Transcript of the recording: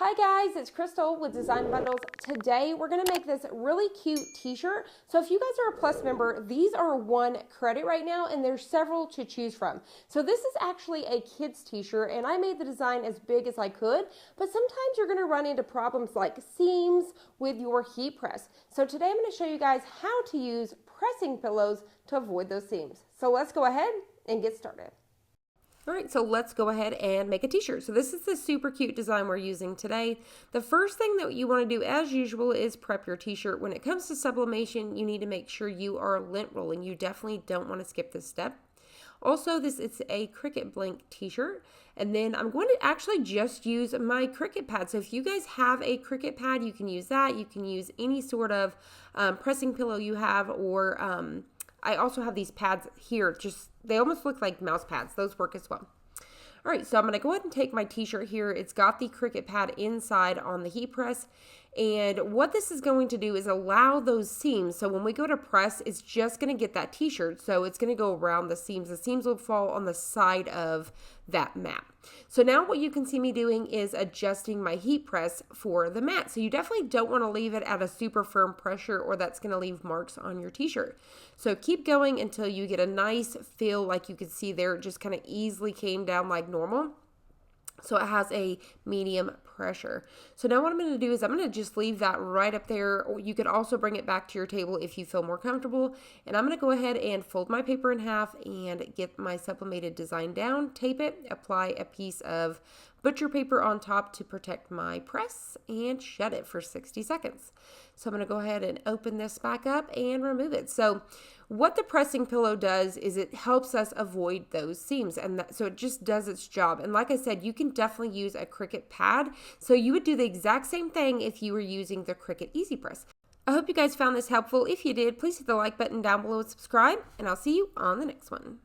Hi guys, it's Crystal with Design Bundles. Today we're going to make this really cute t-shirt. So if you guys are a Plus member, these are 1 credit right now and there's several to choose from. So this is actually a kid's t-shirt and I made the design as big as I could, but sometimes you're going to run into problems like seams with your heat press. So today I'm going to show you guys how to use pressing pillows to avoid those seams. So let's go ahead and get started. All right, so let's go ahead and make a t-shirt. So this is the super cute design we're using today. The first thing that you want to do, as usual, is prep your t-shirt. When it comes to sublimation, you need to make sure you are lint rolling. You definitely don't want to skip this step. Also, this is a Cricut blank t-shirt, and then I'm going to actually just use my Cricut pad. So if you guys have a Cricut pad, you can use that. You can use any sort of pressing pillow you have, or I also have these pads here. They almost look like mouse pads. Those work as well. All right, so I'm going to go ahead and take my t-shirt here. It's got the Cricut pad inside on the heat press. And what this is going to do is allow those seams. So when we go to press, it's just going to get that t-shirt. So it's going to go around the seams. The seams will fall on the side of that mat. So now what you can see me doing is adjusting my heat press for the mat. So you definitely don't want to leave it at a super firm pressure or that's going to leave marks on your t-shirt. So keep going until you get a nice feel like you can see there. It just kind of easily came down like normal. So it has a medium pressure. So now what I'm going to do is I'm going to just leave that right up there. Or you could also bring it back to your table if you feel more comfortable. And I'm going to go ahead and fold my paper in half and get my sublimated design down, tape it, apply a piece of butcher paper on top to protect my press, and shut it for 60 seconds. So I'm going to go ahead and open this back up and remove it. So what the pressing pillow does is it helps us avoid those seams, and so it just does its job. And like I said, you can definitely use a Cricut pad. So you would do the exact same thing if you were using the Cricut Easy Press. I hope you guys found this helpful. If you did, please hit the like button down below and subscribe, and I'll see you on the next one.